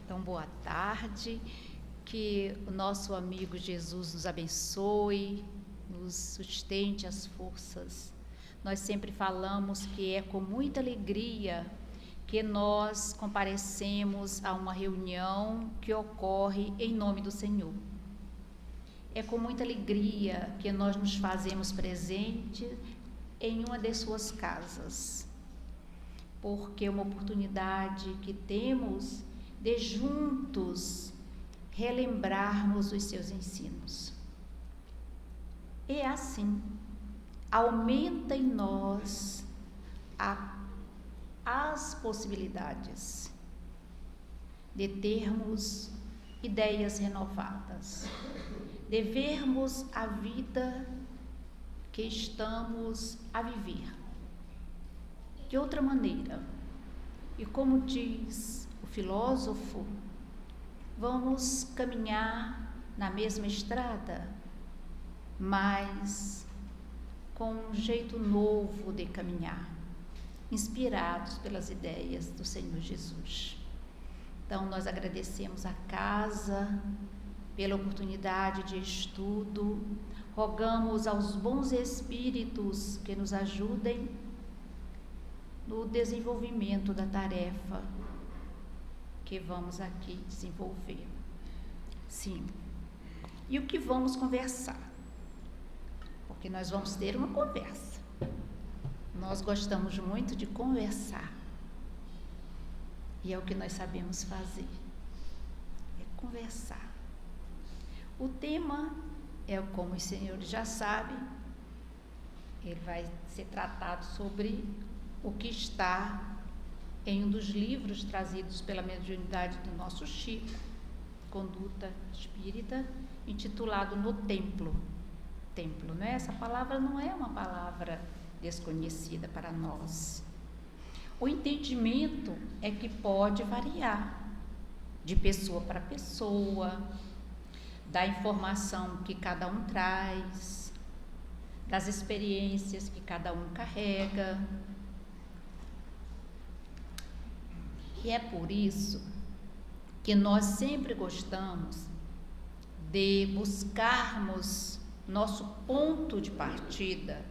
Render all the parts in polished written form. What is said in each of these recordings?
Então, boa tarde, que o nosso amigo Jesus nos abençoe, nos sustente as forças. Nós sempre falamos que é com muita alegria que nós comparecemos a uma reunião que ocorre em nome do Senhor. É com muita alegria que nós nos fazemos presente em uma de suas casas, porque é uma oportunidade que temos de juntos relembrarmos os seus ensinos. E assim, aumenta em nós as possibilidades de termos ideias renovadas, de vermos a vida que estamos a viver de outra maneira. E como diz o filósofo, vamos caminhar na mesma estrada, mas com um jeito novo de caminhar, inspirados pelas ideias do Senhor Jesus. Então, nós agradecemos a casa pela oportunidade de estudo, rogamos aos bons espíritos que nos ajudem no desenvolvimento da tarefa que vamos aqui desenvolver. Sim. E o que vamos conversar? Porque nós vamos ter uma conversa. Nós gostamos muito de conversar. E é o que nós sabemos fazer. É conversar. O tema é, como os senhores já sabem, ele vai ser tratado sobre o que está em um dos livros trazidos pela mediunidade do nosso Chico, Conduta Espírita, intitulado No Templo. Templo, né? Essa palavra não é uma palavra desconhecida para nós. O entendimento é que pode variar de pessoa para pessoa, da informação que cada um traz, das experiências que cada um carrega. E é por isso que nós sempre gostamos de buscarmos nosso ponto de partida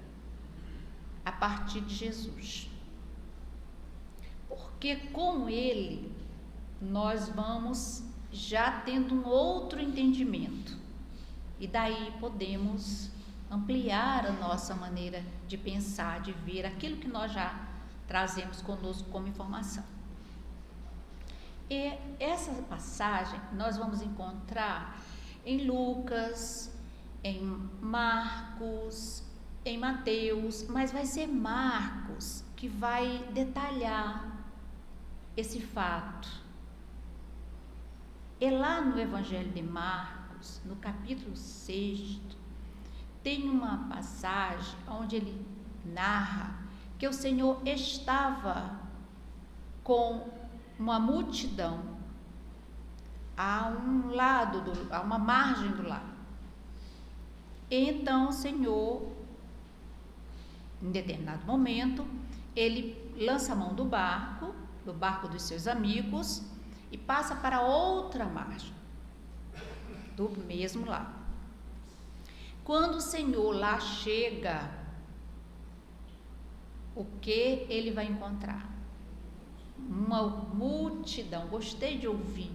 a partir de Jesus. Porque com Ele nós vamos já tendo um outro entendimento. E daí podemos ampliar a nossa maneira de pensar, de ver aquilo que nós já trazemos conosco como informação. E essa passagem nós vamos encontrar em Lucas, em Marcos, em Mateus, mas vai ser Marcos que vai detalhar esse fato. E lá no Evangelho de Marcos, no capítulo 6, tem uma passagem onde ele narra que o Senhor estava com uma multidão a uma margem do lago. Então o Senhor, em determinado momento, ele lança a mão do barco dos seus amigos, e passa para outra margem do mesmo lago. Quando o Senhor lá chega, o que ele vai encontrar? Uma multidão. Gostei de ouvir.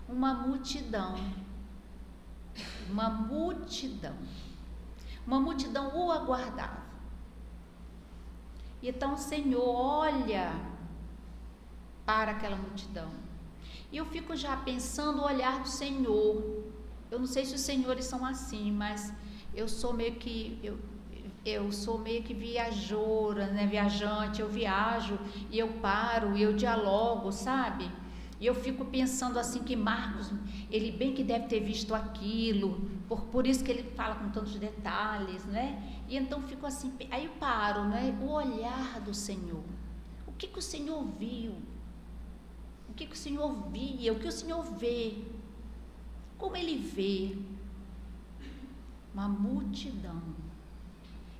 Uma multidão o aguardava. Então o Senhor olha para aquela multidão. E eu fico já pensando o olhar do Senhor. Eu não sei se os senhores são assim, mas eu sou meio que viajora, né? Viajante. Eu viajo e eu paro e eu dialogo, sabe? E eu fico pensando assim que Marcos, ele bem que deve ter visto aquilo, por isso que ele fala com tantos detalhes, né? E então fico assim, aí eu paro, né? O olhar do Senhor. O que o Senhor viu? O que o Senhor via? O que o Senhor vê? Como ele vê? Uma multidão.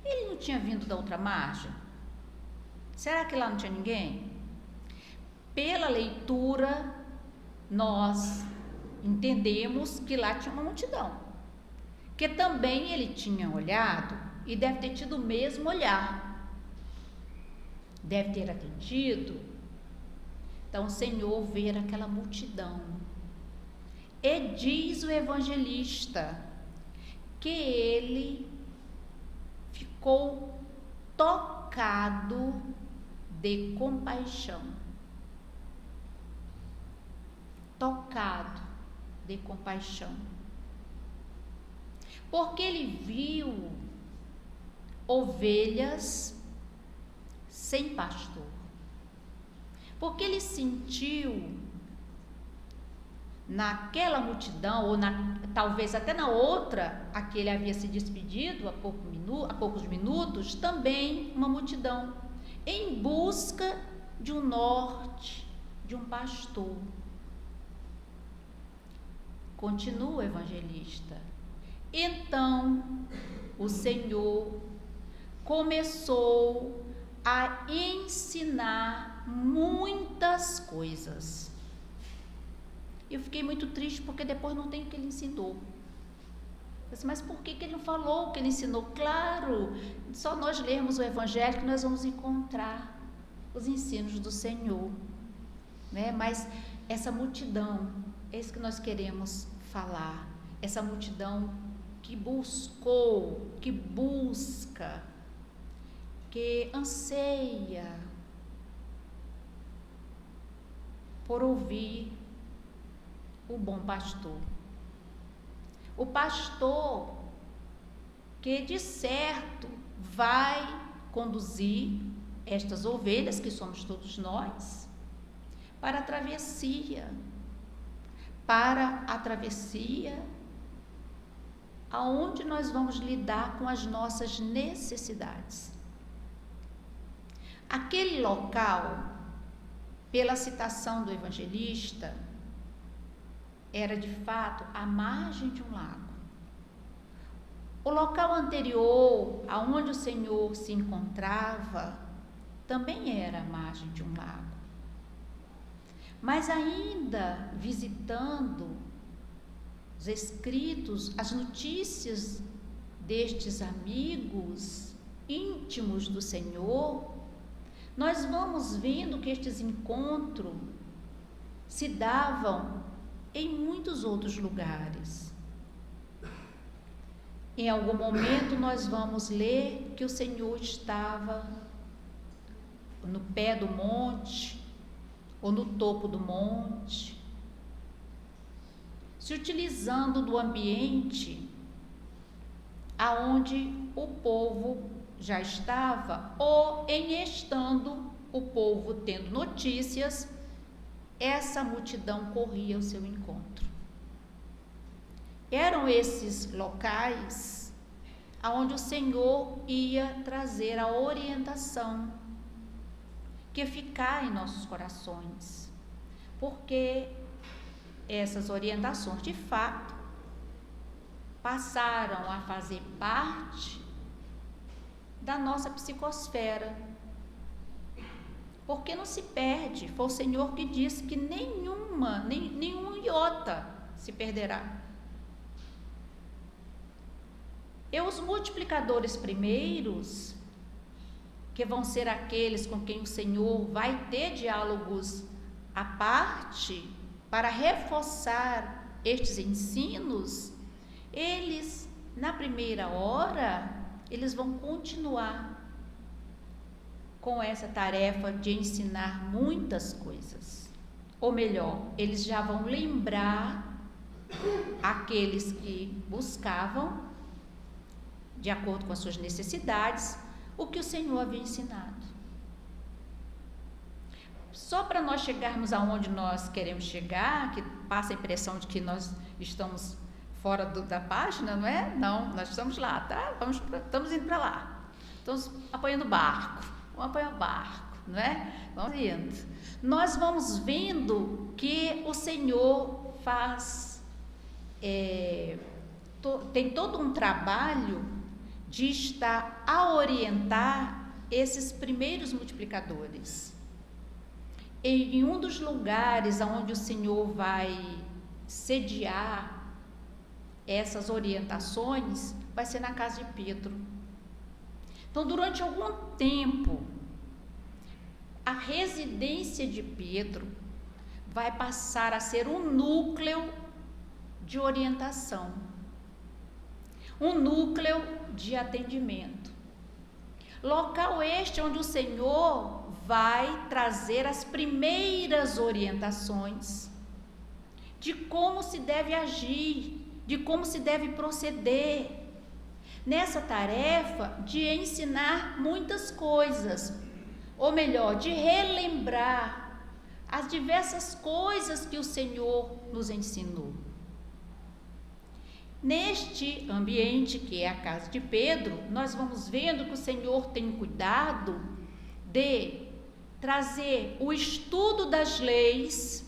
Ele não tinha vindo da outra margem? Será que lá não tinha ninguém? Pela leitura nós entendemos que lá tinha uma multidão, que também ele tinha olhado e deve ter tido o mesmo olhar, deve ter atendido. Então o Senhor vê aquela multidão, e diz o evangelista que ele ficou tocado de compaixão. Tocado de compaixão. Porque ele viu ovelhas sem pastor. Porque ele sentiu naquela multidão, ou talvez até na outra, a que ele havia se despedido há poucos minutos, também uma multidão, em busca de um norte, de um pastor. Continua o evangelista. Então, o Senhor começou a ensinar muitas coisas. Eu fiquei muito triste porque depois não tem o que ele ensinou. Mas por que ele não falou o que ele ensinou? Claro, só nós lermos o Evangelho que nós vamos encontrar os ensinos do Senhor, né? Mas essa multidão, é isso que nós queremos falar. Essa multidão que buscou, que busca, que anseia por ouvir o bom pastor. O pastor que de certo vai conduzir estas ovelhas, que somos todos nós, para a travessia. Para a travessia aonde nós vamos lidar com as nossas necessidades. Aquele local, pela citação do evangelista, era de fato à margem de um lago. O local anterior, aonde o Senhor se encontrava, também era à margem de um lago. Mas ainda visitando os escritos, as notícias destes amigos íntimos do Senhor, nós vamos vendo que estes encontros se davam em muitos outros lugares. Em algum momento nós vamos ler que o Senhor estava no pé do monte ou no topo do monte, se utilizando do ambiente aonde o povo já estava, ou em estando o povo tendo notícias, essa multidão corria ao seu encontro. Eram esses locais aonde o Senhor ia trazer a orientação que ficar em nossos corações, porque essas orientações, de fato, passaram a fazer parte da nossa psicosfera, porque não se perde. Foi o Senhor que disse que nenhum iota se perderá. E os multiplicadores primeiros, que vão ser aqueles com quem o Senhor vai ter diálogos à parte, para reforçar estes ensinos, eles, na primeira hora, eles vão continuar com essa tarefa de ensinar muitas coisas. Ou melhor, eles já vão lembrar aqueles que buscavam, de acordo com as suas necessidades, o que o Senhor havia ensinado. Só para nós chegarmos aonde nós queremos chegar, que passa a impressão de que nós estamos fora da página, não é? Não, nós estamos lá, tá? Estamos indo para lá. Estamos apoiando o barco. Vamos apoiar o barco, não é? Vamos indo. Nós vamos vendo que o Senhor faz, tem todo um trabalho de estar a orientar esses primeiros multiplicadores. em um dos lugares onde o Senhor vai sediar essas orientações, vai ser na casa de Pedro. Então, durante algum tempo, a residência de Pedro vai passar a ser um núcleo de orientação, um núcleo de atendimento. Local este onde o Senhor vai trazer as primeiras orientações de como se deve agir, de como se deve proceder nessa tarefa de ensinar muitas coisas, ou melhor, de relembrar as diversas coisas que o Senhor nos ensinou. Neste ambiente que é a casa de Pedro, nós vamos vendo que o Senhor tem cuidado de trazer o estudo das leis,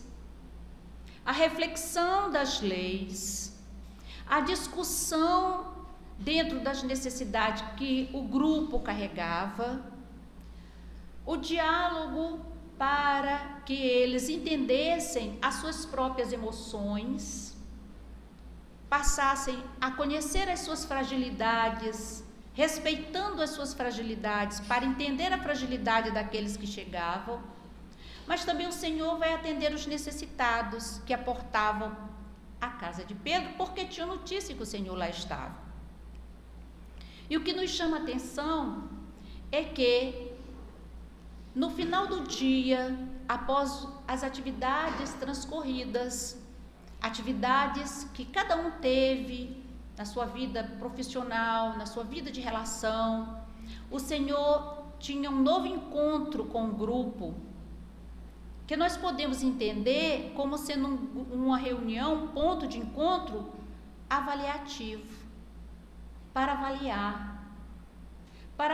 a reflexão das leis, a discussão dentro das necessidades que o grupo carregava, o diálogo para que eles entendessem as suas próprias emoções, passassem a conhecer as suas fragilidades, respeitando as suas fragilidades, para entender a fragilidade daqueles que chegavam, mas também o Senhor vai atender os necessitados que aportavam à casa de Pedro, porque tinha notícia que o Senhor lá estava. E o que nos chama a atenção é que, no final do dia, após as atividades transcorridas, atividades que cada um teve na sua vida profissional, na sua vida de relação, o Senhor tinha um novo encontro com o grupo, que nós podemos entender como sendo uma reunião, um ponto de encontro avaliativo, para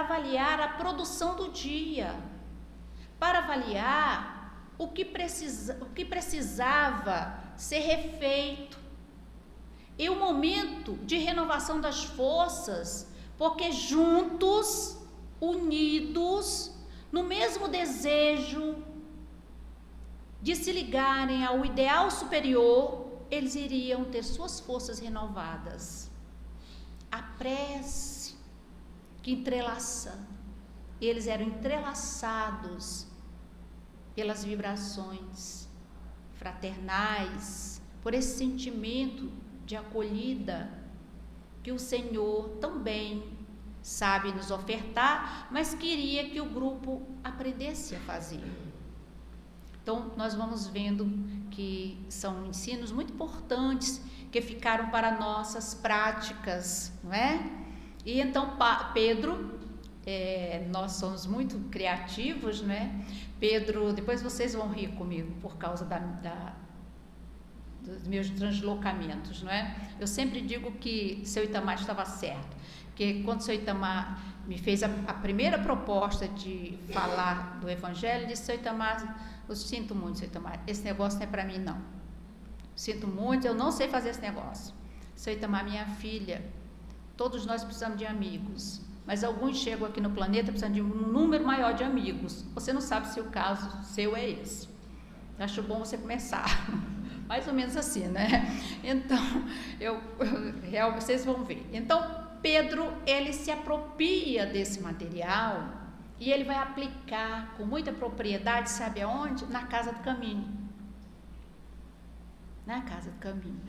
avaliar a produção do dia, para avaliar o que precisava ser refeito, e o momento de renovação das forças, porque juntos, unidos, no mesmo desejo de se ligarem ao ideal superior, eles iriam ter suas forças renovadas. A prece que entrelaça, eles eram entrelaçados pelas vibrações fraternais, por esse sentimento de acolhida que o Senhor também sabe nos ofertar, mas queria que o grupo aprendesse a fazer. Então, nós vamos vendo que são ensinos muito importantes que ficaram para nossas práticas, não é? E então, Pedro, nós somos muito criativos, não é? Pedro, depois vocês vão rir comigo por causa dos meus translocamentos, não é? Eu sempre digo que seu Itamar estava certo, porque quando seu Itamar me fez a primeira proposta de falar do Evangelho, disse: seu Itamar, eu sinto muito, seu Itamar, esse negócio não é para mim, não. Sinto muito, eu não sei fazer esse negócio. Seu Itamar, minha filha, todos nós precisamos de amigos, mas alguns chegam aqui no planeta precisando de um número maior de amigos. Você não sabe se o caso seu é esse. Acho bom você começar. Mais ou menos assim, né? Então, vocês vão ver. Então, Pedro, ele se apropria desse material e ele vai aplicar com muita propriedade, sabe aonde? Na Casa do Caminho. Na Casa do Caminho.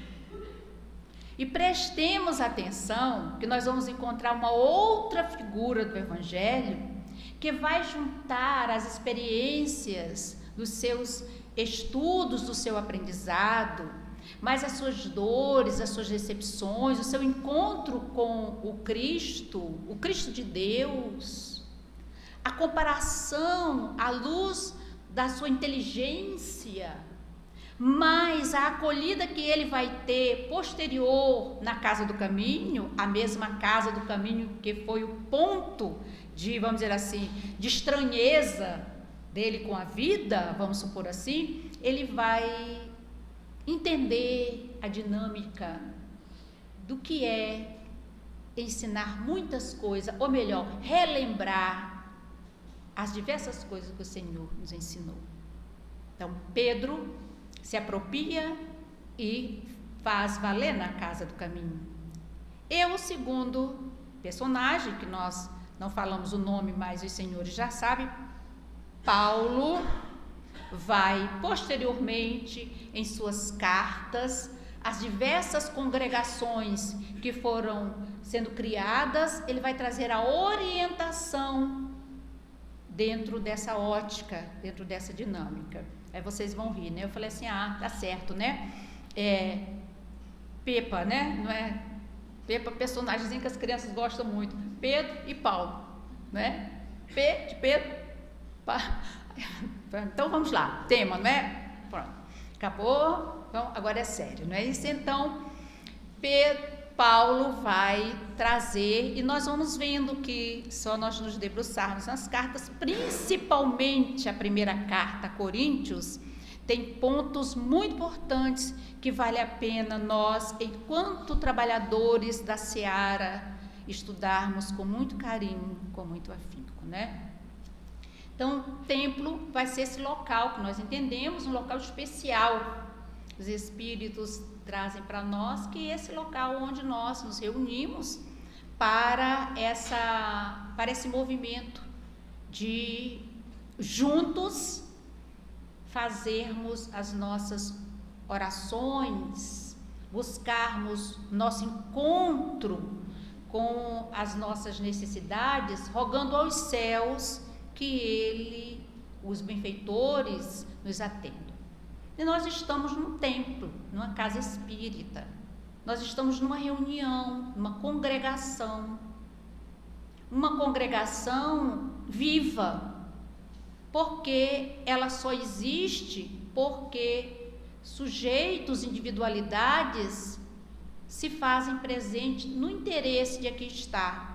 E prestemos atenção que nós vamos encontrar uma outra figura do Evangelho que vai juntar as experiências dos seus estudos, do seu aprendizado, mas as suas dores, as suas decepções, o seu encontro com o Cristo de Deus, a comparação à luz da sua inteligência, mas a acolhida que ele vai ter posterior na Casa do Caminho, a mesma Casa do Caminho que foi o ponto de, vamos dizer assim, de estranheza dele com a vida, vamos supor assim, ele vai entender a dinâmica do que é ensinar muitas coisas, ou melhor, relembrar as diversas coisas que o Senhor nos ensinou. Então, Pedro se apropria e faz valer na casa do caminho. E o segundo personagem, que nós não falamos o nome, mas os senhores já sabem, Paulo, vai posteriormente em suas cartas às diversas congregações que foram sendo criadas, ele vai trazer a orientação dentro dessa ótica, dentro dessa dinâmica. Aí vocês vão rir, né? Eu falei assim, tá certo, né? Pepa, né? Não é? Pepa, personagemzinho que as crianças gostam muito. Pedro e Paulo, né? P de Pedro. Então vamos lá, tema, não é? Pronto, acabou. Então agora é sério, não é isso? Então Paulo vai trazer, e nós vamos vendo que só nós nos debruçarmos nas cartas, principalmente a primeira carta a Coríntios, tem pontos muito importantes que vale a pena nós, enquanto trabalhadores da seara, estudarmos com muito carinho, com muito afinco, né? Então, o templo vai ser esse local que nós entendemos, um local especial. Os Espíritos trazem para nós que esse local onde nós nos reunimos para esse movimento de juntos fazermos as nossas orações, buscarmos nosso encontro com as nossas necessidades, rogando aos céus que os benfeitores, nos atendam. E nós estamos num templo, numa casa espírita. Nós estamos numa reunião, numa congregação. Uma congregação viva, porque ela só existe porque sujeitos, individualidades se fazem presente no interesse de aqui estar.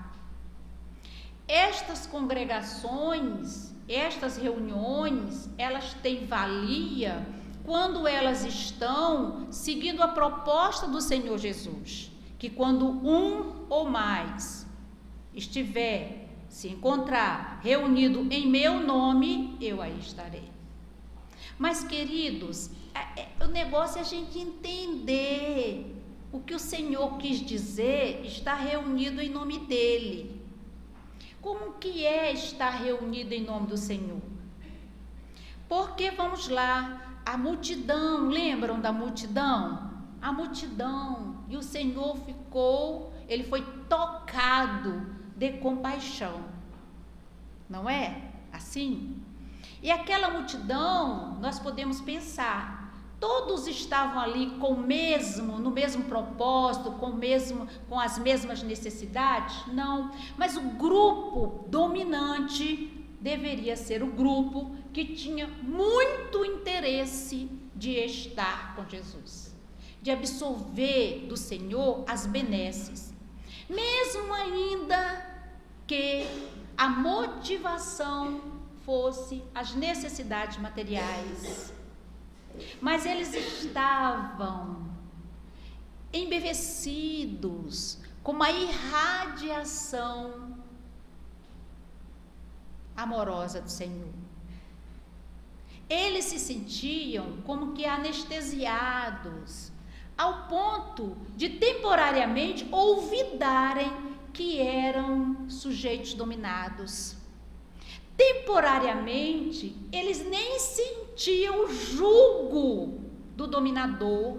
Estas congregações, estas reuniões, elas têm valia quando elas estão seguindo a proposta do Senhor Jesus, que quando um ou mais se encontrar reunido em meu nome, eu aí estarei. Mas, queridos, o negócio é a gente entender o que o Senhor quis dizer, está reunido em nome dele. Como que é estar reunido em nome do Senhor? Porque, vamos lá, a multidão, lembram da multidão? A multidão, e o Senhor ele foi tocado de compaixão, não é assim? E aquela multidão, nós podemos pensar, todos estavam ali no mesmo propósito, com as mesmas necessidades? Não, mas o grupo dominante deveria ser o grupo que tinha muito interesse de estar com Jesus, de absorver do Senhor as benesses, mesmo ainda que a motivação fosse as necessidades materiais. Mas eles estavam embevecidos com uma irradiação amorosa do Senhor. Eles se sentiam como que anestesiados, ao ponto de temporariamente olvidarem que eram sujeitos dominados. Temporariamente, eles nem sentiam o jugo do dominador.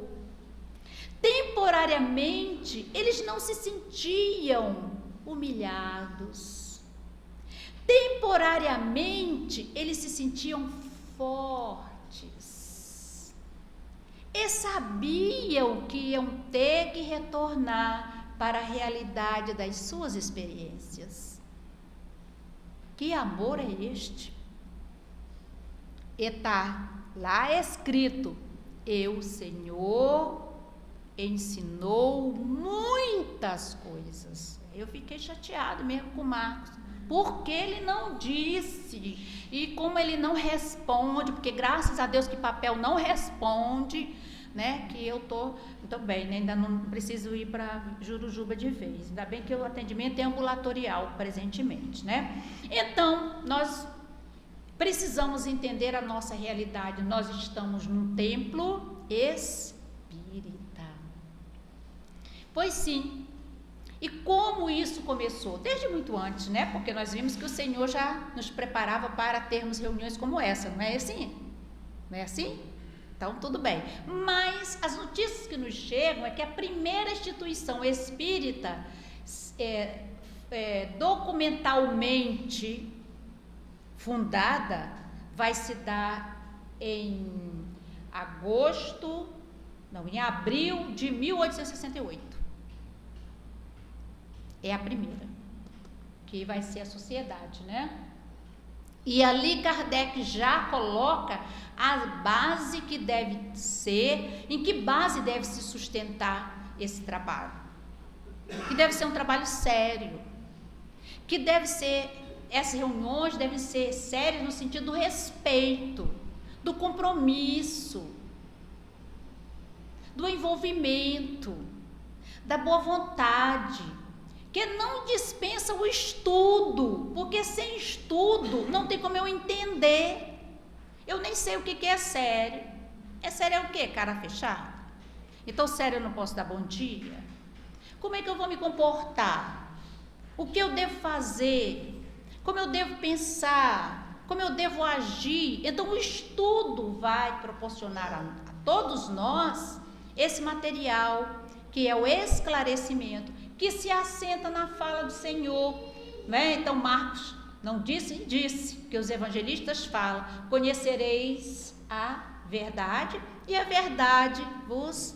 Temporariamente, eles não se sentiam humilhados. Temporariamente, eles se sentiam fortes. E sabiam que iam ter que retornar para a realidade das suas experiências. Que amor é este? E está lá escrito, o Senhor ensinou muitas coisas. Eu fiquei chateado mesmo com Marcos, porque ele não disse, e como ele não responde, porque graças a Deus que papel não responde, né, que eu estou bem, né, ainda não preciso ir para Jurujuba de vez, ainda bem que o atendimento é ambulatorial presentemente, né? Então, precisamos entender a nossa realidade. Nós estamos num templo espírita. Pois sim. E como isso começou? Desde muito antes, né? Porque nós vimos que o Senhor já nos preparava para termos reuniões como essa, não é assim? Não é assim? Então, tudo bem. Mas as notícias que nos chegam é que a primeira instituição espírita, documentalmente fundada, vai se dar em abril de 1868. É a primeira, que vai ser a sociedade, né? E ali Kardec já coloca a base que deve ser, em que base deve se sustentar esse trabalho. Que deve ser um trabalho sério, que deve ser, essas reuniões devem ser sérias no sentido do respeito, do compromisso, do envolvimento, da boa vontade, que não dispensa o estudo, porque sem estudo não tem como eu entender. Eu nem sei o que é sério. É sério é o quê? Cara fechada? Então, sério, eu não posso dar bom dia? Como é que eu vou me comportar? O que eu devo fazer? Como eu devo pensar? Como eu devo agir? Então, o estudo vai proporcionar a todos nós esse material, que é o esclarecimento, que se assenta na fala do Senhor, né? Então Marcos não disse, que os evangelistas falam: conhecereis a verdade e a verdade vos...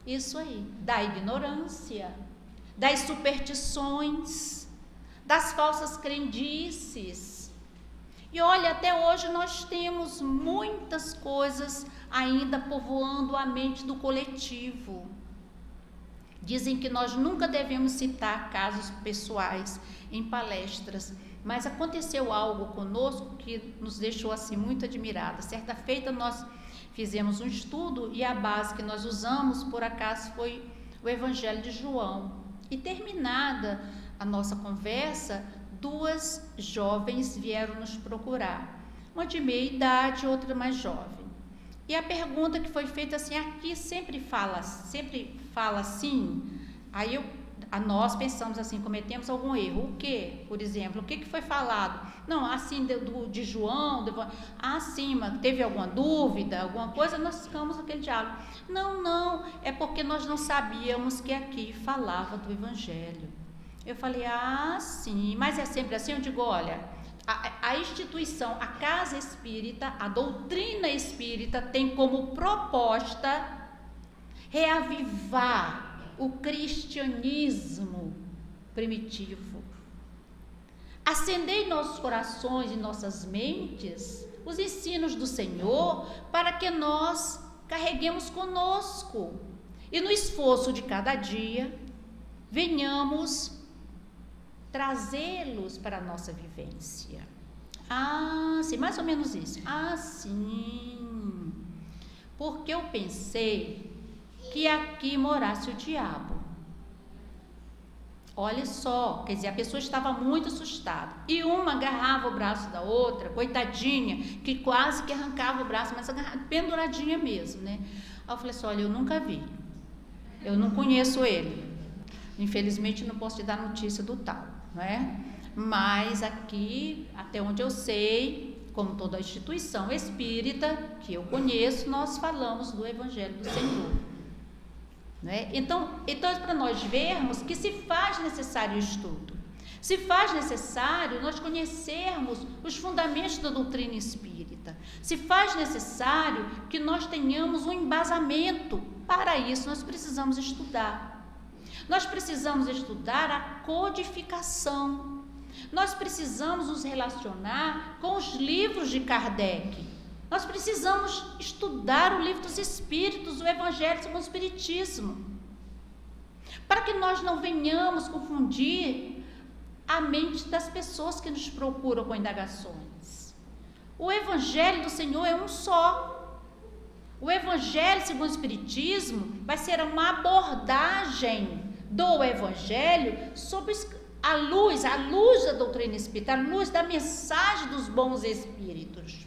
Isso aí, da ignorância, das superstições, das falsas crendices. E olha, até hoje nós temos muitas coisas ainda povoando a mente do coletivo. Dizem que nós nunca devemos citar casos pessoais em palestras, mas aconteceu algo conosco que nos deixou assim muito admirada. Certa feita nós fizemos um estudo e a base que nós usamos, por acaso, foi o Evangelho de João. E terminada a nossa conversa, 2 jovens vieram nos procurar, uma de meia idade e outra mais jovem. E a pergunta que foi feita assim: aqui sempre fala assim. Aí nós pensamos assim, cometemos algum erro. O quê? Por exemplo, o que foi falado? Não, assim, de João, sim, mas teve alguma dúvida, alguma coisa? Nós ficamos naquele diálogo. Não, é porque nós não sabíamos que aqui falava do Evangelho. Eu falei: sim, mas é sempre assim? Eu digo: olha, a instituição, a casa espírita, a doutrina espírita tem como proposta reavivar o cristianismo primitivo. Acender em nossos corações e nossas mentes os ensinos do Senhor, para que nós carreguemos conosco e no esforço de cada dia venhamos trazê-los para a nossa vivência. Sim, mais ou menos isso. Sim, porque eu pensei que aqui morasse o diabo. Olha só, quer dizer, a pessoa estava muito assustada. E uma agarrava o braço da outra, coitadinha, que quase que arrancava o braço, mas penduradinha mesmo, né? Aí eu falei assim: olha, eu nunca vi, eu não conheço ele. Infelizmente não posso te dar notícia do tal, não é? Mas aqui, até onde eu sei, como toda instituição espírita que eu conheço, nós falamos do Evangelho do Senhor. Né? Então é para nós vermos que se faz necessário o estudo, se faz necessário nós conhecermos os fundamentos da doutrina espírita, se faz necessário que nós tenhamos um embasamento. Para isso nós precisamos estudar a codificação, nós precisamos nos relacionar com os livros de Kardec. Nós precisamos estudar o livro dos Espíritos, o Evangelho segundo o Espiritismo, para que nós não venhamos confundir a mente das pessoas que nos procuram com indagações. O Evangelho do Senhor é um só. O Evangelho segundo o Espiritismo vai ser uma abordagem do Evangelho sobre a luz da doutrina espírita, a luz da mensagem dos bons espíritos.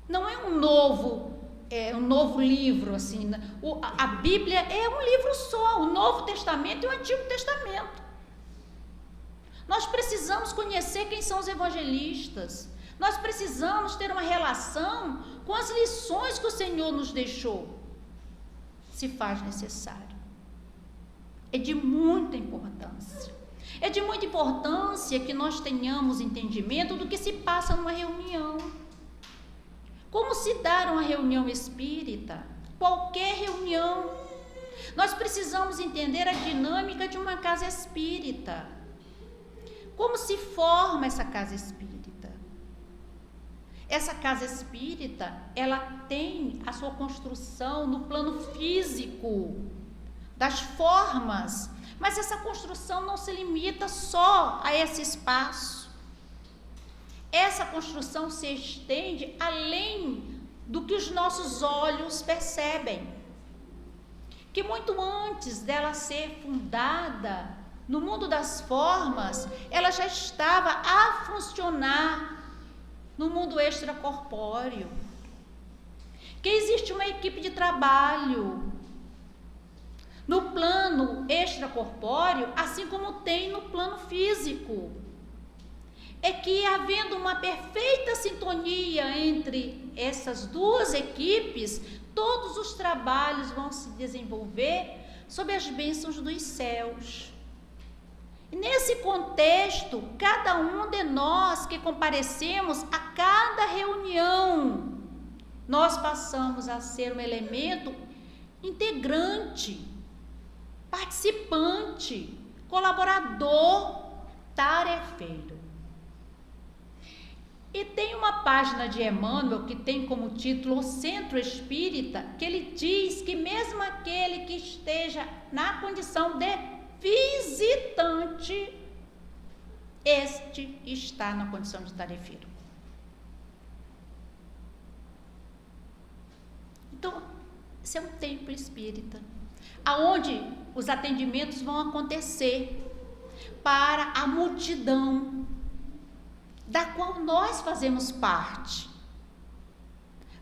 Não é um novo livro, assim. A Bíblia é um livro só, o Novo Testamento e o Antigo Testamento. Nós precisamos conhecer quem são os evangelistas. Nós precisamos ter uma relação com as lições que o Senhor nos deixou, se faz necessário. É de muita importância. É de muita importância que nós tenhamos entendimento do que se passa numa reunião. Como se dá uma reunião espírita? Qualquer reunião. Nós precisamos entender a dinâmica de uma casa espírita. Como se forma essa casa espírita? Essa casa espírita, ela tem a sua construção no plano físico, das formas, mas essa construção não se limita só a esse espaço. Essa construção se estende além do que os nossos olhos percebem. Que muito antes dela ser fundada no mundo das formas, ela já estava a funcionar no mundo extracorpóreo. Que existe uma equipe de trabalho no plano extracorpóreo, assim como tem no plano físico. É que, havendo uma perfeita sintonia entre essas duas equipes, todos os trabalhos vão se desenvolver sob as bênçãos dos céus. E nesse contexto, cada um de nós que comparecemos a cada reunião, nós passamos a ser um elemento integrante, participante, colaborador, tarefeiro. E tem uma página de Emmanuel que tem como título O Centro Espírita, que ele diz que mesmo aquele que esteja na condição de visitante, este está na condição de tarefeiro. Então, esse é um templo espírita, aonde os atendimentos vão acontecer para a multidão da qual nós fazemos parte,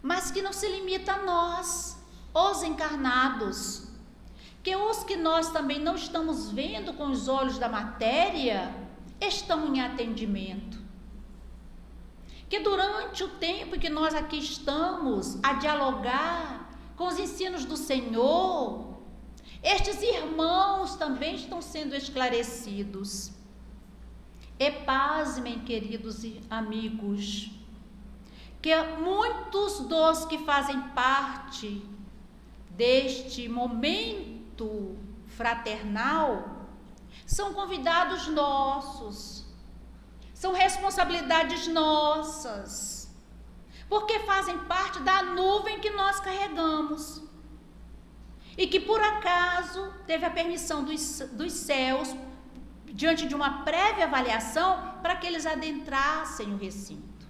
mas que não se limita a nós, os encarnados, que os que nós também não estamos vendo com os olhos da matéria, estão em atendimento. Que durante o tempo que nós aqui estamos a dialogar com os ensinos do Senhor, estes irmãos também estão sendo esclarecidos. E pasmem, queridos amigos, que muitos dos que fazem parte deste momento fraternal são convidados nossos, são responsabilidades nossas, porque fazem parte da nuvem que nós carregamos e que por acaso teve a permissão dos céus, diante de uma prévia avaliação, para que eles adentrassem o recinto.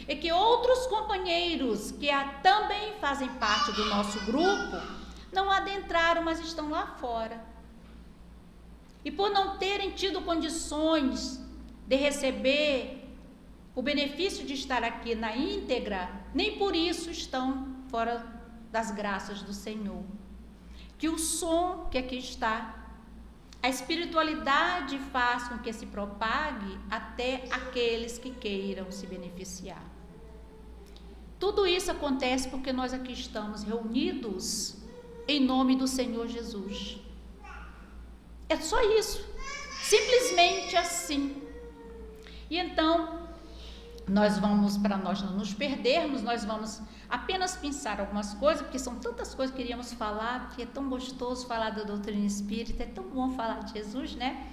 E que outros companheiros que também fazem parte do nosso grupo não adentraram, mas estão lá fora. E por não terem tido condições de receber o benefício de estar aqui na íntegra, nem por isso estão fora das graças do Senhor. Que o som que aqui está, a espiritualidade faz com que se propague até aqueles que queiram se beneficiar. Tudo isso acontece porque nós aqui estamos reunidos em nome do Senhor Jesus. É só isso, simplesmente assim. E então, para nós não nos perdermos, nós vamos apenas pensar algumas coisas, porque são tantas coisas que queríamos falar, que é tão gostoso falar da doutrina espírita, é tão bom falar de Jesus, né?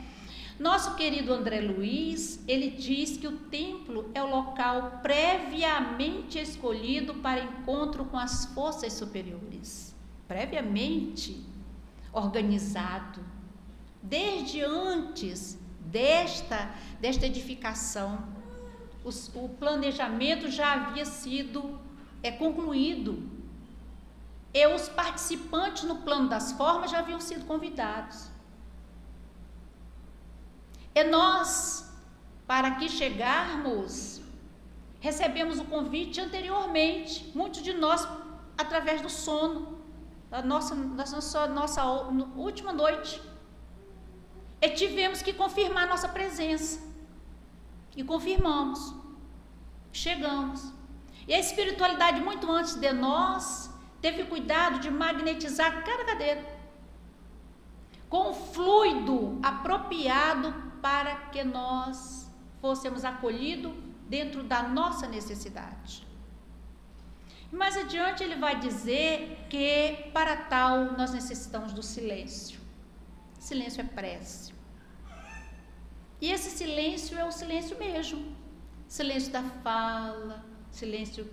Nosso querido André Luiz, ele diz que o templo é o local previamente escolhido para encontro com as forças superiores. Previamente organizado, desde antes desta edificação, o planejamento já havia sido concluído, e os participantes no plano das formas já haviam sido convidados. E nós, para aqui chegarmos, recebemos o convite anteriormente, muitos de nós através do sono, da nossa última noite. E tivemos que confirmar nossa presença. E confirmamos. Chegamos. E a espiritualidade, muito antes de nós, teve cuidado de magnetizar cada cadeira com um fluido apropriado para que nós fôssemos acolhidos dentro da nossa necessidade. Mais adiante ele vai dizer que para tal nós necessitamos do silêncio. Silêncio é prece. E esse silêncio é o silêncio mesmo. Silêncio da fala, silêncio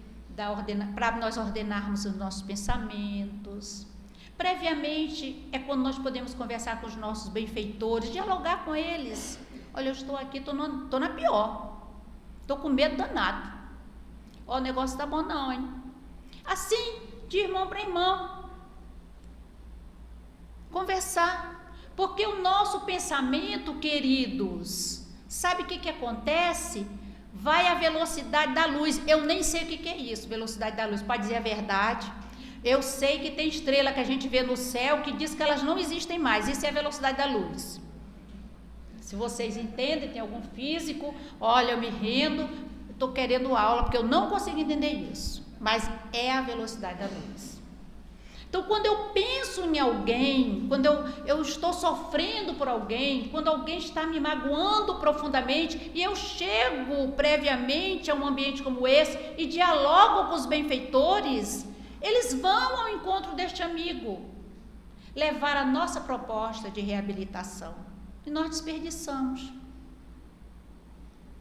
para nós ordenarmos os nossos pensamentos. Previamente é quando nós podemos conversar com os nossos benfeitores, dialogar com eles. Olha, eu estou aqui, estou na pior. Estou com medo danado. Ó, o negócio tá bom não, hein? Assim, de irmão para irmão. Conversar. Porque o nosso pensamento, queridos, sabe o que acontece? Vai à velocidade da luz. Eu nem sei o que é isso, velocidade da luz. Para dizer a verdade, eu sei que tem estrela que a gente vê no céu que diz que elas não existem mais. Isso é a velocidade da luz. Se vocês entendem, tem algum físico, olha, eu me rendo, estou querendo aula, porque eu não consigo entender isso. Mas é a velocidade da luz. Então, quando eu penso em alguém, quando eu estou sofrendo por alguém, quando alguém está me magoando profundamente, e eu chego previamente a um ambiente como esse e dialogo com os benfeitores, eles vão ao encontro deste amigo, levar a nossa proposta de reabilitação. E nós desperdiçamos.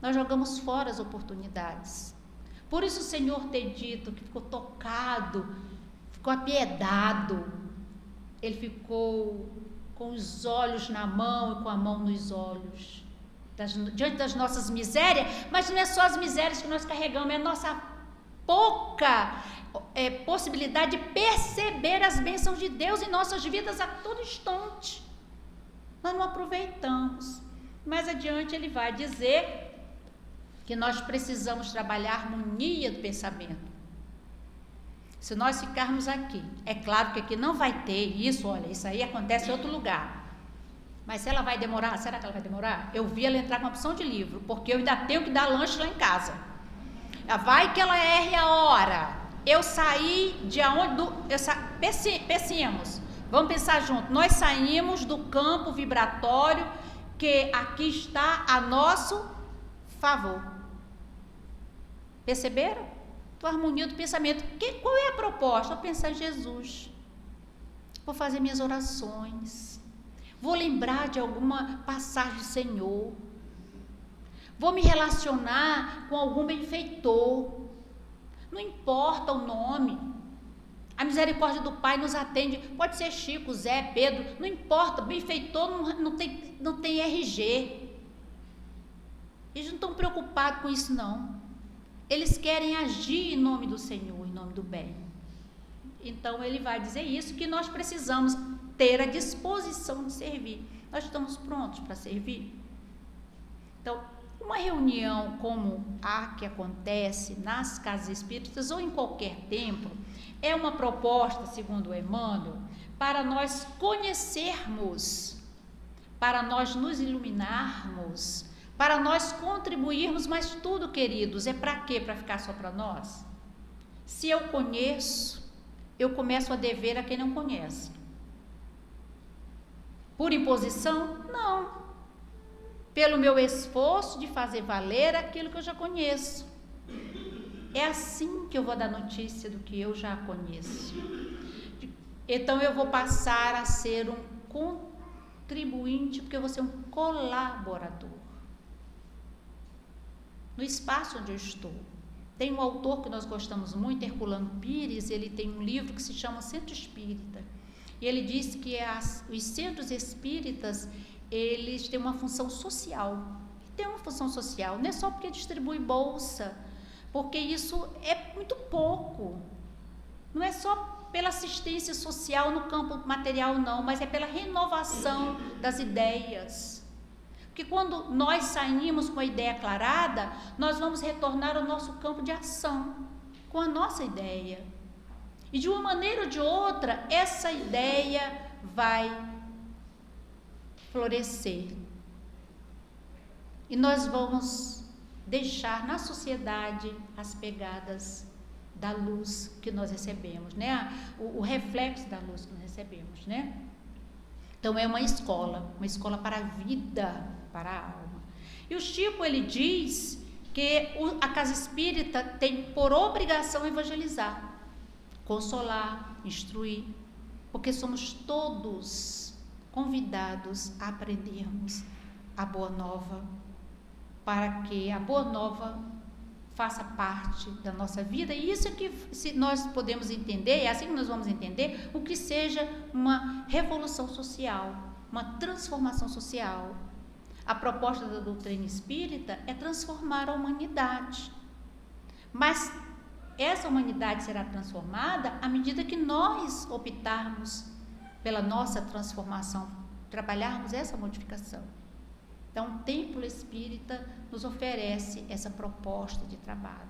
Nós jogamos fora as oportunidades. Por isso o Senhor tem dito que ficou tocado, ficou apiedado. Ele ficou com os olhos na mão e com a mão nos olhos, diante das nossas misérias, mas não é só as misérias que nós carregamos, é a nossa pouca possibilidade de perceber as bênçãos de Deus em nossas vidas a todo instante. Nós não aproveitamos. Mais adiante ele vai dizer que nós precisamos trabalhar a harmonia do pensamento. Se nós ficarmos aqui, é claro que aqui não vai ter isso, olha, isso aí acontece em outro lugar. Mas se ela vai demorar, será que ela vai demorar? Eu vi ela entrar com uma opção de livro, porque eu ainda tenho que dar lanche lá em casa. Vai que ela erre a hora. Eu saí de onde? Pensemos, vamos pensar junto. Nós saímos do campo vibratório que aqui está a nosso favor. Perceberam? A harmonia do pensamento. Qual é a proposta? Vou pensar em Jesus. Vou fazer minhas orações. Vou lembrar de alguma passagem do Senhor. Vou me relacionar com algum benfeitor. Não importa o nome. A misericórdia do Pai nos atende. Pode ser Chico, Zé, Pedro. Não importa. Benfeitor não tem RG. Eles não estão preocupados com isso, não. Eles querem agir em nome do Senhor, em nome do bem. Então, ele vai dizer isso, que nós precisamos ter a disposição de servir. Nós estamos prontos para servir? Então, uma reunião como a que acontece nas casas espíritas ou em qualquer templo, é uma proposta, segundo Emmanuel, para nós conhecermos, para nós nos iluminarmos, para nós contribuirmos, mas tudo, queridos, é para quê? Para ficar só para nós? Se eu conheço, eu começo a dever a quem não conhece. Por imposição? Não. Pelo meu esforço de fazer valer aquilo que eu já conheço. É assim que eu vou dar notícia do que eu já conheço. Então eu vou passar a ser um contribuinte, porque eu vou ser um colaborador. No espaço onde eu estou. Tem um autor que nós gostamos muito, Herculano Pires, ele tem um livro que se chama Centro Espírita. E ele diz que os centros espíritas, eles têm uma função social. Tem uma função social, não é só porque distribui bolsa, porque isso é muito pouco. Não é só pela assistência social no campo material, não, mas é pela renovação das ideias. Porque quando nós saímos com a ideia aclarada, nós vamos retornar ao nosso campo de ação, com a nossa ideia. E de uma maneira ou de outra, essa ideia vai florescer. E nós vamos deixar na sociedade as pegadas da luz que nós recebemos, né? O reflexo da luz que nós recebemos, né? Então é uma escola para a vida, para a alma. E o Chico, ele diz que a casa espírita tem por obrigação evangelizar, consolar, instruir, porque somos todos convidados a aprendermos a Boa Nova, para que a Boa Nova faça parte da nossa vida. E isso é que, se nós podemos entender, é assim que nós vamos entender o que seja uma revolução social, uma transformação social. A proposta da doutrina espírita é transformar a humanidade, mas essa humanidade será transformada à medida que nós optarmos pela nossa transformação, trabalharmos essa modificação. Então, o Templo Espírita nos oferece essa proposta de trabalho.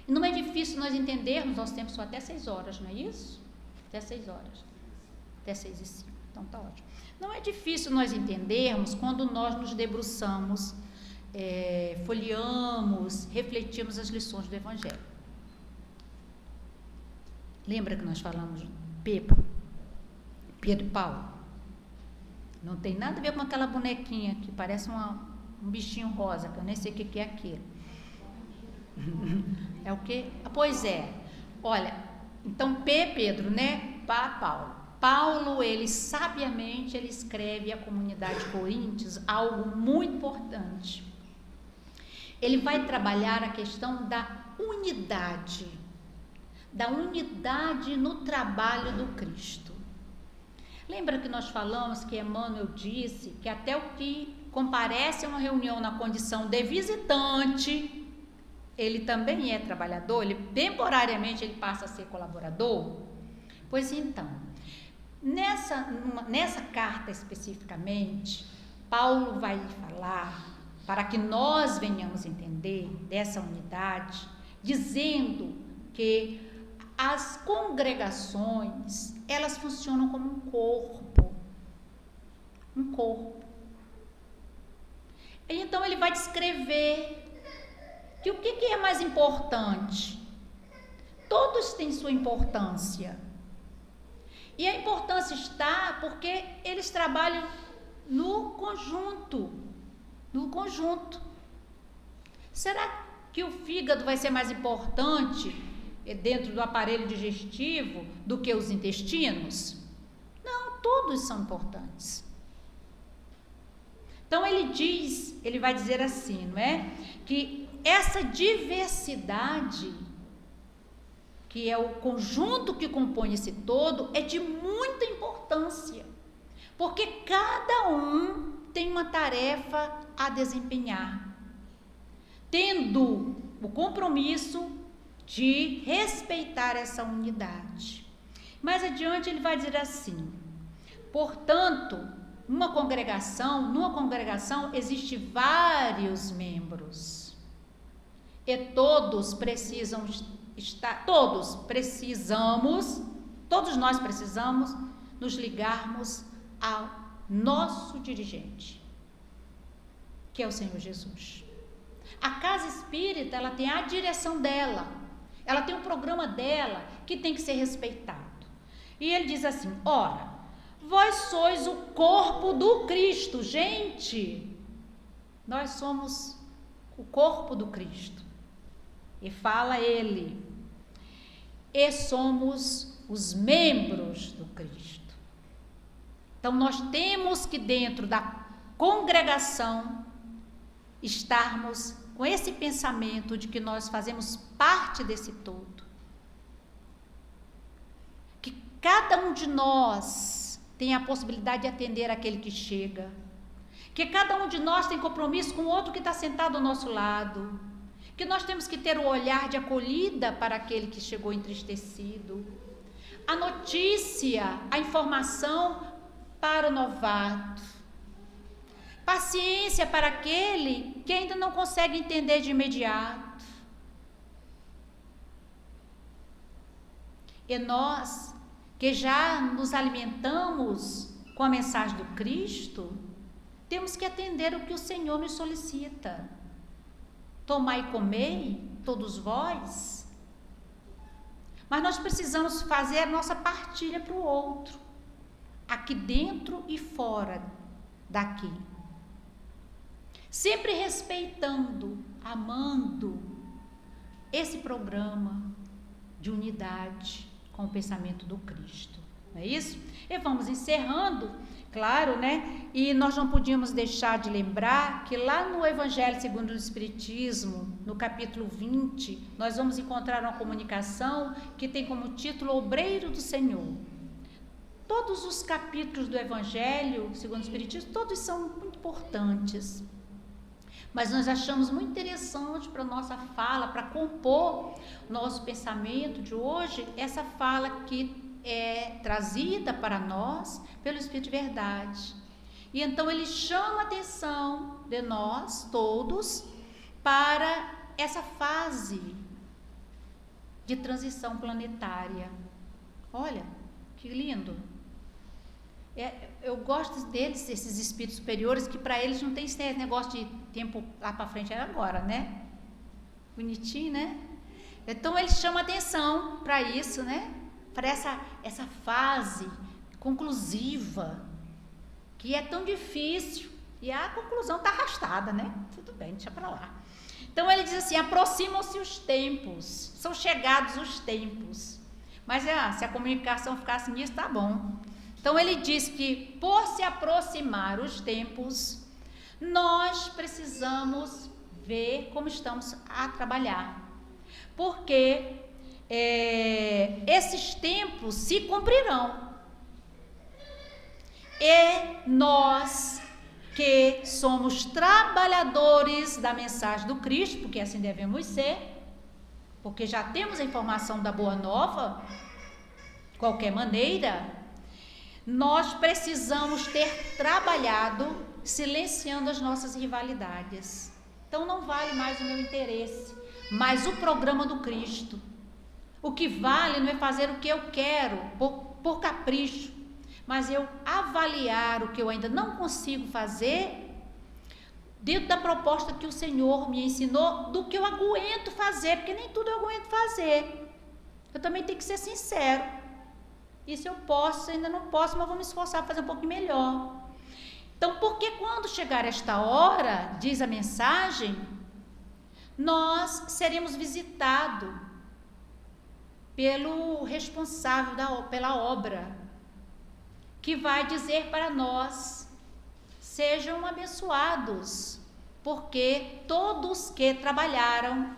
E não é difícil nós entendermos, nós temos só até 6 horas, não é isso? Até 6 horas. Até 6h05. Então, tá ótimo. Não é difícil nós entendermos quando nós nos debruçamos, folheamos, refletimos as lições do Evangelho. Lembra que nós falamos de Pedro e Paulo? Não tem nada a ver com aquela bonequinha que parece um bichinho rosa, que eu nem sei o que é aquilo. É o quê? Pois é. Olha, então Pedro, né? Paulo. Paulo, ele sabiamente, ele escreve à comunidade de Coríntios algo muito importante. Ele vai trabalhar a questão da unidade no trabalho do Cristo. Lembra que nós falamos que Emmanuel disse que até o que comparece a uma reunião na condição de visitante, ele também é trabalhador, temporariamente ele passa a ser colaborador? Pois então, nessa carta especificamente, Paulo vai falar, para que nós venhamos entender dessa unidade, dizendo que as congregações, elas funcionam como um corpo. Então ele vai descrever que o que é mais importante? Todos têm sua importância. E a importância está porque eles trabalham no conjunto. Será que o fígado vai ser mais importante dentro do aparelho digestivo do que os intestinos? Não, todos são importantes. Então ele vai dizer assim, não é? Que essa diversidade, que é o conjunto que compõe esse todo, é de muita importância, porque cada um tem uma tarefa a desempenhar, tendo o compromisso de respeitar essa unidade. Mais adiante ele vai dizer assim: portanto, numa congregação existe vários membros, e todos nós precisamos nos ligarmos ao nosso dirigente, que é o Senhor Jesus. A casa espírita, ela tem a direção dela, ela tem o programa dela que tem que ser respeitado. E ele diz assim: ora, vós sois o corpo do Cristo. Gente, nós somos o corpo do Cristo. E fala ele: e somos os membros do Cristo. Então nós temos que, dentro da congregação, estarmos com esse pensamento de que nós fazemos parte desse todo. Que cada um de nós tem a possibilidade de atender aquele que chega. Que cada um de nós tem compromisso com o outro que está sentado ao nosso lado. Que nós temos que ter o olhar de acolhida para aquele que chegou entristecido. A notícia, a informação para o novato. Paciência para aquele que ainda não consegue entender de imediato. E nós, que já nos alimentamos com a mensagem do Cristo, temos que atender o que o Senhor nos solicita. Tomai e comei, todos vós. Mas nós precisamos fazer a nossa partilha para o outro, aqui dentro e fora daqui. Sempre respeitando, amando esse programa de unidade com o pensamento do Cristo. Não é isso? E vamos encerrando, claro, né? E nós não podíamos deixar de lembrar que lá no Evangelho segundo o Espiritismo, no capítulo 20, nós vamos encontrar uma comunicação que tem como título Obreiro do Senhor. Todos os capítulos do Evangelho segundo o Espiritismo, todos são muito importantes. Mas nós achamos muito interessante para a nossa fala, para compor o nosso pensamento de hoje, essa fala que é trazida para nós pelo Espírito de Verdade. E então ele chama a atenção de nós todos para essa fase de transição planetária. Olha, que lindo! Eu gosto deles, esses espíritos superiores, que para eles não tem esse negócio de tempo lá para frente, é agora, né? Bonitinho, né? Então ele chama atenção para isso, né? Para essa fase conclusiva, que é tão difícil, e a conclusão está arrastada, né? Tudo bem, deixa para lá. Então ele diz assim, aproximam-se os tempos, são chegados os tempos. Mas se a comunicação ficasse nisso, tá bom. Então ele diz que por se aproximar os tempos, nós precisamos ver como estamos a trabalhar. Porque esses tempos se cumprirão. E nós que somos trabalhadores da mensagem do Cristo, porque assim devemos ser, porque já temos a informação da Boa Nova, de qualquer maneira, nós precisamos ter trabalhado silenciando as nossas rivalidades. Então não vale mais o meu interesse, mas o programa do Cristo. O que vale não é fazer o que eu quero por capricho, mas eu avaliar o que eu ainda não consigo fazer dentro da proposta que o Senhor me ensinou, do que eu aguento fazer, porque nem tudo eu aguento fazer. Eu também tenho que ser sincero. Isso eu posso, ainda não posso, mas vou me esforçar para fazer um pouquinho melhor. Então, porque quando chegar esta hora, diz a mensagem, nós seremos visitados pelo responsável pela obra, que vai dizer para nós, sejam abençoados, porque todos que trabalharam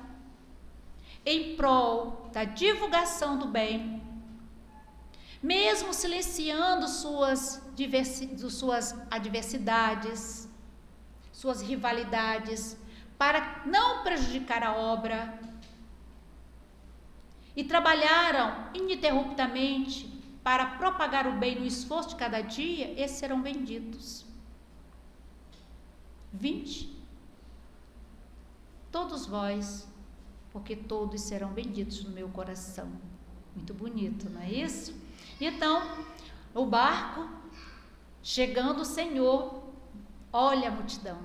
em prol da divulgação do bem, mesmo silenciando suas adversidades, suas rivalidades, para não prejudicar a obra, e trabalharam ininterruptamente para propagar o bem no esforço de cada dia, esses serão benditos. 20. Todos vós, porque todos serão benditos no meu coração. Muito bonito, não é isso? Então, o barco, chegando o Senhor, olha a multidão.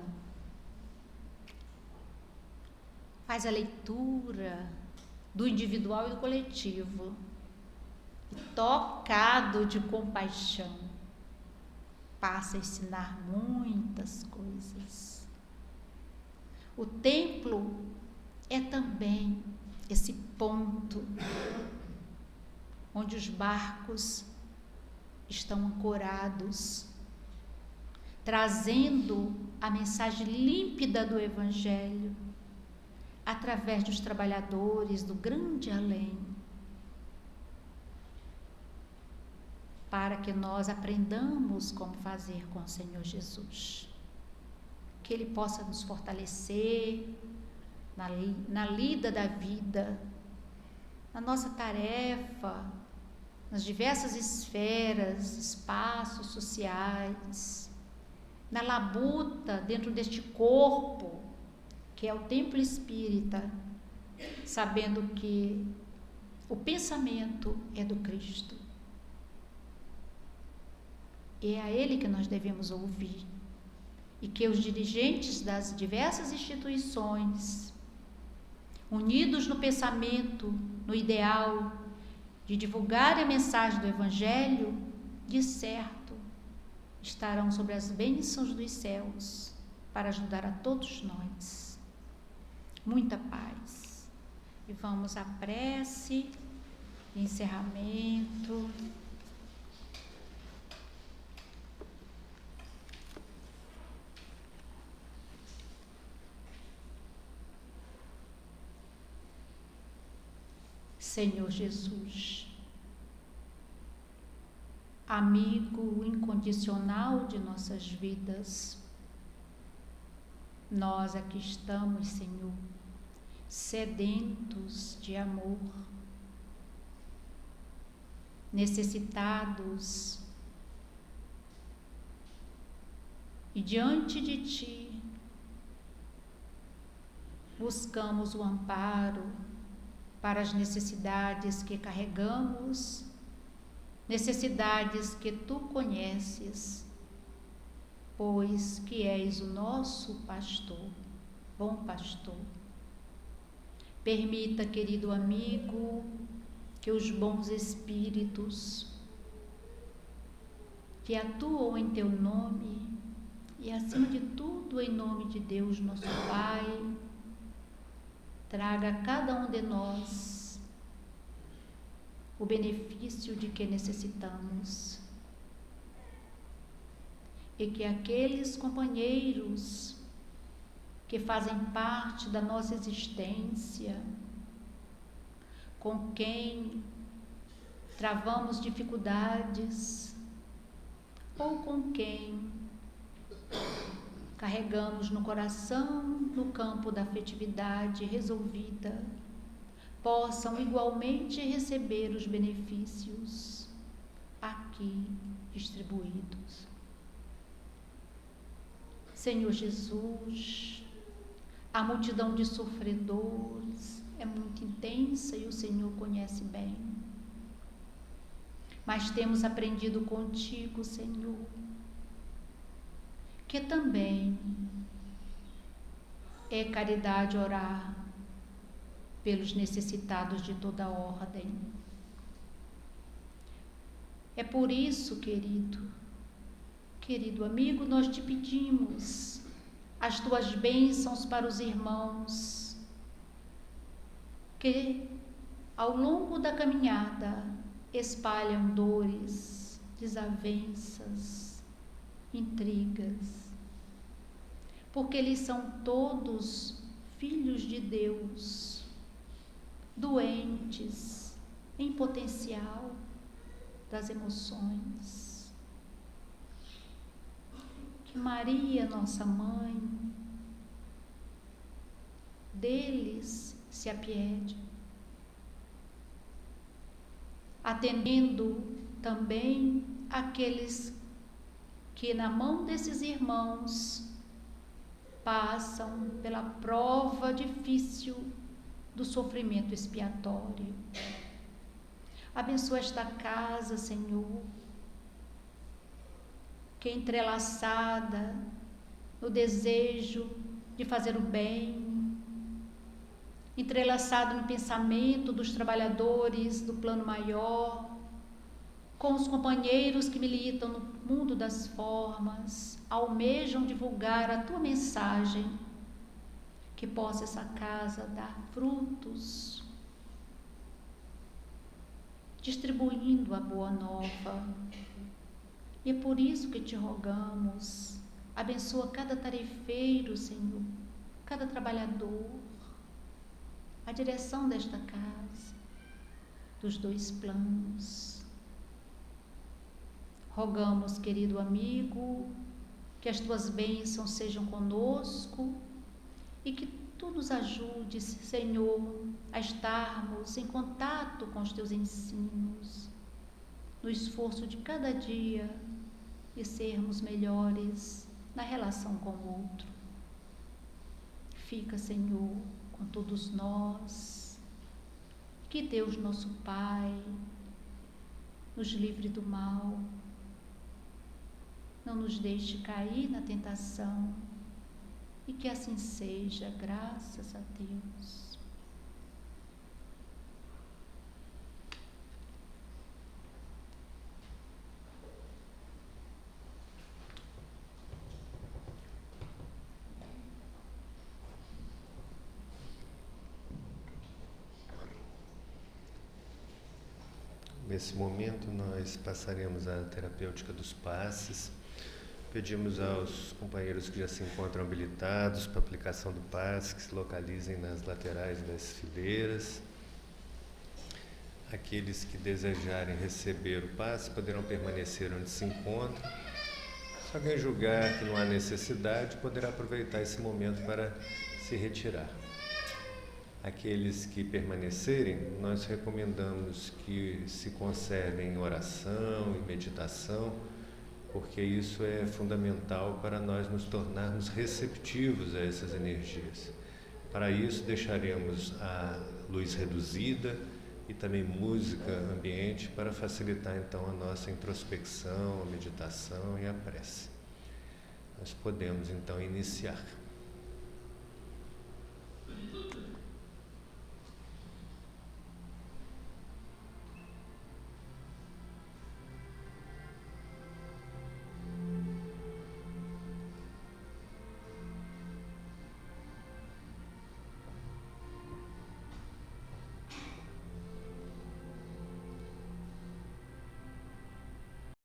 Faz a leitura do individual e do coletivo. E tocado de compaixão, passa a ensinar muitas coisas. O templo é também esse ponto onde os barcos estão ancorados, trazendo a mensagem límpida do Evangelho, através dos trabalhadores do grande além, para que nós aprendamos como fazer com o Senhor Jesus. Que Ele possa nos fortalecer na lida da vida, na nossa tarefa, nas diversas esferas, espaços sociais, na labuta dentro deste corpo, que é o templo espírita, sabendo que o pensamento é do Cristo. E é a Ele que nós devemos ouvir. E que os dirigentes das diversas instituições, unidos no pensamento, no ideal de divulgar a mensagem do Evangelho, de certo estarão sobre as bênçãos dos céus para ajudar a todos nós. Muita paz. E vamos à prece de encerramento. Senhor Jesus, amigo incondicional de nossas vidas, nós aqui estamos, Senhor, sedentos de amor, necessitados, e diante de Ti buscamos o amparo para as necessidades que carregamos, necessidades que Tu conheces, pois que és o nosso pastor, bom pastor. Permita, querido amigo, que os bons espíritos que atuam em Teu nome e, acima de tudo, em nome de Deus, nosso Pai, traga a cada um de nós o benefício de que necessitamos. E que aqueles companheiros que fazem parte da nossa existência, com quem travamos dificuldades, ou com quem carregamos no coração, no campo da afetividade resolvida, possam igualmente receber os benefícios aqui distribuídos. Senhor Jesus, a multidão de sofredores é muito intensa e o Senhor conhece bem. Mas temos aprendido contigo, Senhor, que também é caridade orar pelos necessitados de toda ordem. É por isso, querido amigo, nós te pedimos as tuas bênçãos para os irmãos que, ao longo da caminhada, espalham dores, desavenças, intrigas, porque eles são todos filhos de Deus, doentes em potencial das emoções. Que Maria, nossa mãe, deles se apiede, atendendo também aqueles que na mão desses irmãos passam pela prova difícil do sofrimento expiatório. Abençoa esta casa, Senhor, que é entrelaçada no desejo de fazer o bem, entrelaçado no pensamento dos trabalhadores do plano maior, com os companheiros que militam no mundo das formas, almejam divulgar a tua mensagem, que possa essa casa dar frutos, distribuindo a boa nova. E é por isso que te rogamos, abençoa cada tarefeiro, Senhor, cada trabalhador, a direção desta casa, dos dois planos. Rogamos, querido amigo, que as tuas bênçãos sejam conosco e que tu nos ajudes, Senhor, a estarmos em contato com os teus ensinos, no esforço de cada dia e sermos melhores na relação com o outro. Fica, Senhor, com todos nós. Que Deus, nosso Pai, nos livre do mal. Não nos deixe cair na tentação. E que assim seja, graças a Deus. Nesse momento, nós passaremos à terapêutica dos passes. Pedimos aos companheiros que já se encontram habilitados para a aplicação do passe, que se localizem nas laterais das fileiras. Aqueles que desejarem receber o passe poderão permanecer onde se encontram. Se alguém julgar que não há necessidade, poderá aproveitar esse momento para se retirar. Aqueles que permanecerem, nós recomendamos que se conservem em oração e meditação, porque isso é fundamental para nós nos tornarmos receptivos a essas energias. Para isso, deixaremos a luz reduzida e também música ambiente para facilitar então a nossa introspecção, a meditação e a prece. Nós podemos então iniciar.